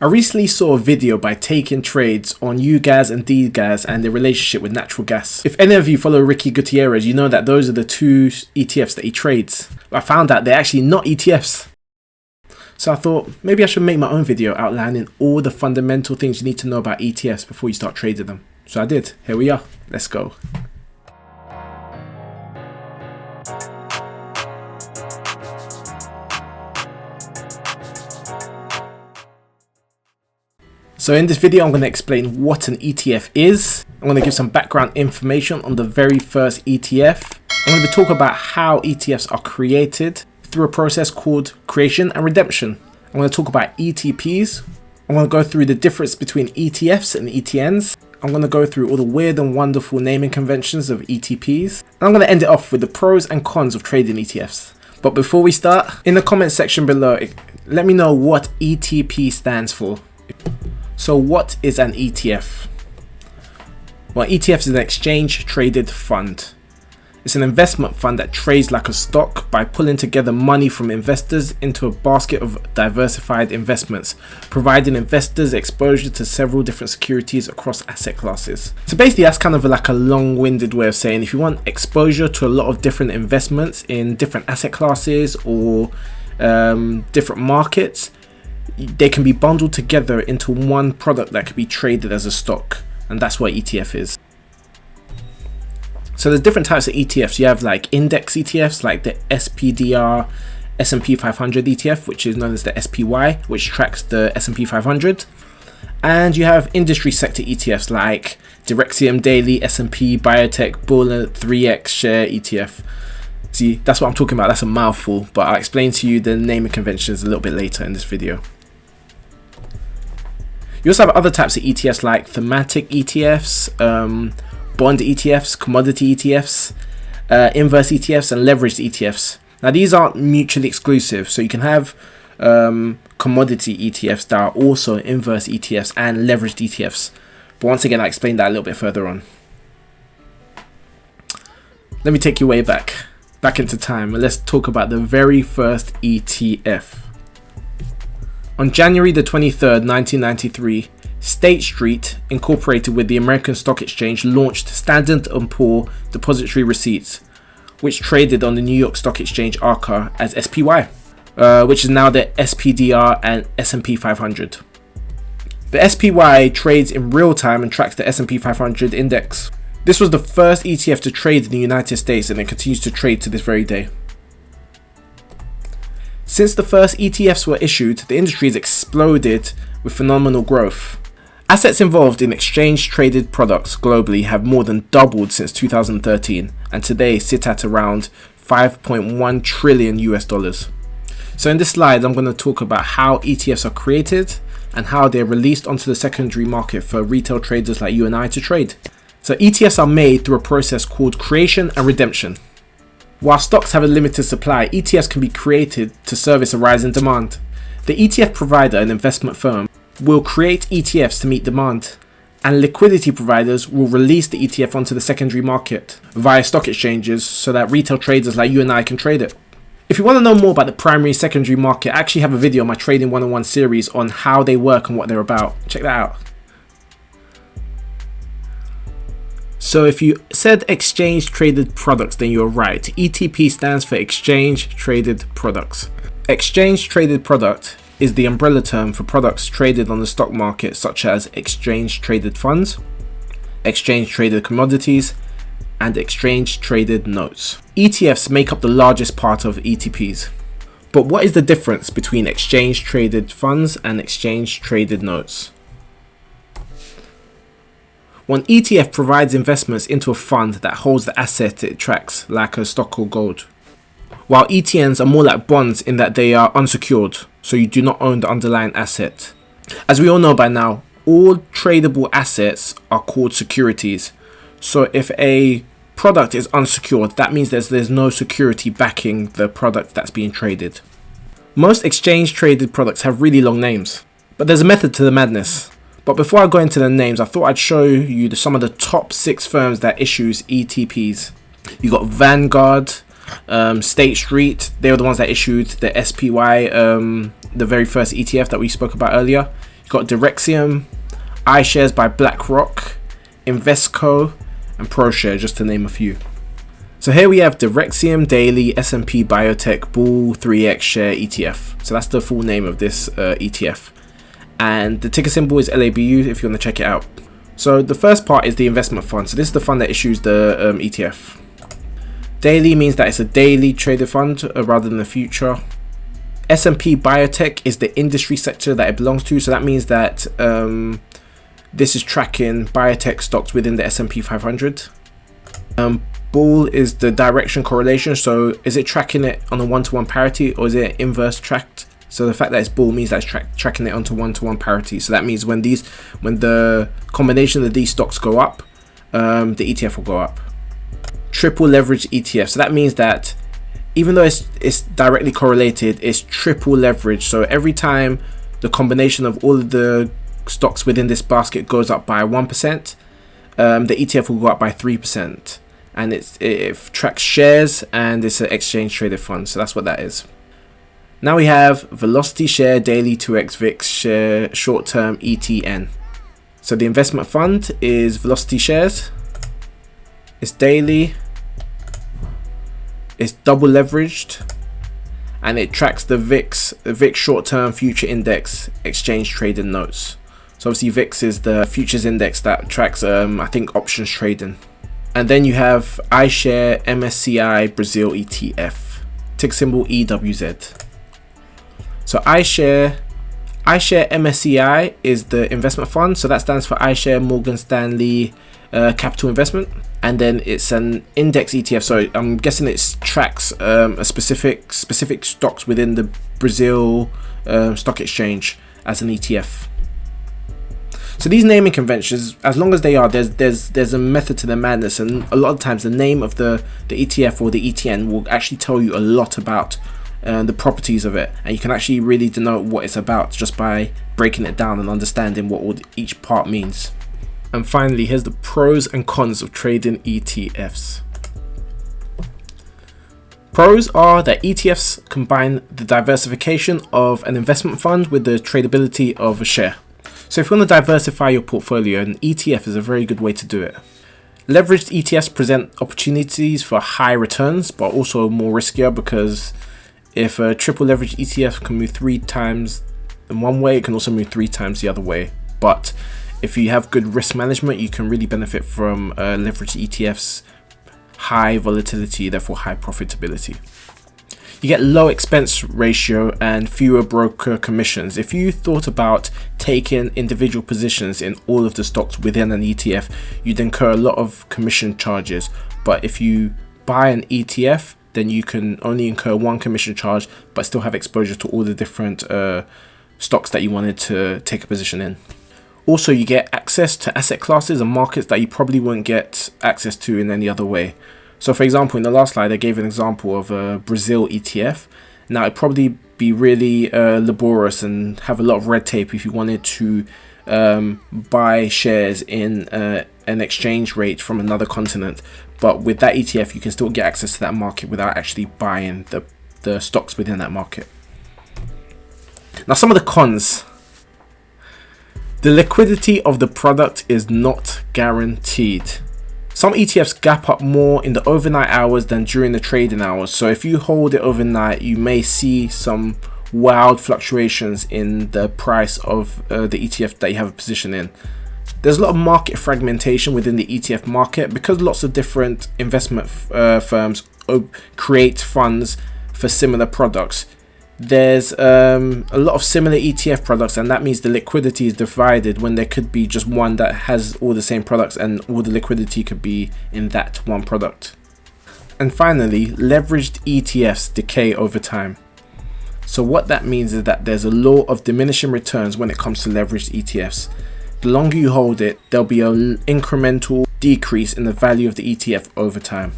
I recently saw a video by taking trades on UGAZ and DGAZ and their relationship with natural gas. If any of you follow Ricky Gutierrez, you know that those are the two ETFs that he trades. I found out they're actually not ETFs. So I thought maybe I should make my own video outlining all the fundamental things you need to know about ETFs before you start trading them. So I did. Here we are. Let's go. So in this video, I'm going to explain what an ETF is. I'm going to give some background information on the very first ETF. I'm going to talk about how ETFs are created through a process called creation and redemption. I'm going to talk about ETPs. I'm going to go through the difference between ETFs and ETNs. I'm going to go through all the weird and wonderful naming conventions of ETPs. And I'm going to end it off with the pros and cons of trading ETFs. But before we start, in the comment section below, let me know what ETP stands for. So what is an ETF? Well, ETF is an exchange traded fund. It's an investment fund that trades like a stock by pulling together money from investors into a basket of diversified investments, providing investors exposure to several different securities across asset classes. So basically that's kind of like a long-winded way of saying if you want exposure to a lot of different investments in different asset classes or different markets, they can be bundled together into one product that can be traded as a stock, and that's what ETF is. So there's different types of ETFs. You have like index ETFs like the SPDR S&P 500 ETF, which is known as the SPY, which tracks the S&P 500. And you have industry sector ETFs like Direxium Daily, S&P Biotech Bullet 3X Share ETF. See, that's what I'm talking about. That's a mouthful, but I'll explain to you the naming conventions a little bit later in this video. You also have other types of ETFs like thematic ETFs, bond ETFs, commodity ETFs, inverse ETFs, and leveraged ETFs. Now these aren't mutually exclusive, so you can have commodity ETFs that are also inverse ETFs and leveraged ETFs. But once again, I'll explain that a little bit further on. Let me take you way back into time, and let's talk about the very first ETF. On January the 23rd, 1993, State Street, incorporated with the American Stock Exchange, launched Standard & Poor's Depository Receipts, which traded on the New York Stock Exchange ARCA as SPY, which is now the SPDR and S&P 500. The SPY trades in real time and tracks the S&P 500 index. This was the first ETF to trade in the United States, and it continues to trade to this very day. Since the first ETFs were issued, the industry has exploded with phenomenal growth. Assets involved in exchange-traded products globally have more than doubled since 2013, and today sit at around 5.1 trillion US dollars. So in this slide, I'm going to talk about how ETFs are created and how they're released onto the secondary market for retail traders like you and I to trade. So ETFs are made through a process called creation and redemption. While stocks have a limited supply, ETFs can be created to service a rise in demand. The ETF provider, an investment firm, will create ETFs to meet demand, and liquidity providers will release the ETF onto the secondary market via stock exchanges so that retail traders like you and I can trade it. If you want to know more about the primary and secondary market, I actually have a video on my Trading 101 series on how they work and what they're about. Check that out. So if you said exchange traded products, then you're right. ETP stands for exchange traded products. Exchange traded product is the umbrella term for products traded on the stock market, such as exchange traded funds, exchange traded commodities, and exchange traded notes. ETFs make up the largest part of ETPs. But what is the difference between exchange traded funds and exchange traded notes? One ETF provides investments into a fund that holds the asset it tracks, like a stock or gold. While ETNs are more like bonds in that they are unsecured, so you do not own the underlying asset. As we all know by now, all tradable assets are called securities. So if a product is unsecured, that means there's no security backing the product that's being traded. Most exchange traded products have really long names, but there's a method to the madness. But before I go into the names, I thought I'd show you some of the top 6 firms that issues ETPs. You got Vanguard, State Street, they were the ones that issued the SPY, the very first ETF that we spoke about earlier. You've got Direxium, iShares by BlackRock, Invesco, and ProShare, just to name a few. So here we have Direxium Daily S&P Biotech Bull 3X Share ETF. So that's the full name of this ETF. And the ticker symbol is LABU if you want to check it out. So the first part is the investment fund. So this is the fund that issues the ETF. Daily means that it's a daily traded fund rather than a future. S&P Biotech is the industry sector that it belongs to. So that means that this is tracking biotech stocks within the S&P 500. Bull is the direction correlation. So is it tracking it on a one-to-one parity, or is it inverse tracked? So the fact that it's bull means that it's tracking it onto one-to-one parity. So that means when the combination of these stocks go up, the ETF will go up. Triple leverage ETF. So that means that even though it's directly correlated, it's triple leverage. So every time the combination of all of the stocks within this basket goes up by 1%, the ETF will go up by 3%. And it tracks shares, and it's an exchange traded fund. So that's what that is. Now we have Velocity Share Daily 2x VIX Share Short Term ETN. So the investment fund is Velocity Shares. It's daily. It's double leveraged, and it tracks the VIX Short Term Future Index Exchange Traded Notes. So obviously VIX is the futures index that tracks I think options trading. And then you have iShare MSCI Brazil ETF, ticker symbol EWZ. So iShare MSCI is the investment fund. So that stands for iShare Morgan Stanley Capital Investment. And then it's an index ETF. So I'm guessing it tracks a specific stocks within the Brazil stock exchange as an ETF. So these naming conventions, as long as they are, there's a method to the madness, and a lot of times the name of the ETF or the ETN will actually tell you a lot about the properties of it, and you can actually really denote what it's about just by breaking it down and understanding what each part means. And finally, here's the pros and cons of trading ETFs. Pros are that ETFs combine the diversification of an investment fund with the tradability of a share. So if you want to diversify your portfolio, an ETF is a very good way to do it. Leveraged ETFs present opportunities for high returns, but also more riskier, because if a triple leveraged ETF can move 3 times in one way, it can also move 3 times the other way. But if you have good risk management, you can really benefit from leveraged ETFs, high volatility, therefore high profitability. You get low expense ratio and fewer broker commissions. If you thought about taking individual positions in all of the stocks within an ETF, you'd incur a lot of commission charges. But if you buy an ETF, then you can only incur 1 commission charge, but still have exposure to all the different stocks that you wanted to take a position in. Also, you get access to asset classes and markets that you probably wouldn't get access to in any other way. So for example, in the last slide, I gave an example of a Brazil ETF. Now, it'd probably be really laborious and have a lot of red tape if you wanted to buy shares in an exchange rate from another continent. But with that ETF, you can still get access to that market without actually buying the stocks within that market. Now, some of the cons. The liquidity of the product is not guaranteed. Some ETFs gap up more in the overnight hours than during the trading hours. So if you hold it overnight, you may see some wild fluctuations in the price of the ETF that you have a position in. There's a lot of market fragmentation within the ETF market because lots of different investment firms create funds for similar products. There's a lot of similar ETF products, and that means the liquidity is divided when there could be just one that has all the same products, and all the liquidity could be in that one product. And finally, leveraged ETFs decay over time. So what that means is that there's a law of diminishing returns when it comes to leveraged ETFs. The longer you hold it, there'll be an incremental decrease in the value of the ETF over time.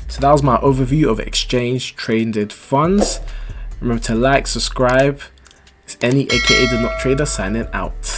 So that was my overview of exchange traded funds. Remember to like, subscribe. It's Any aka The Not Trader signing out.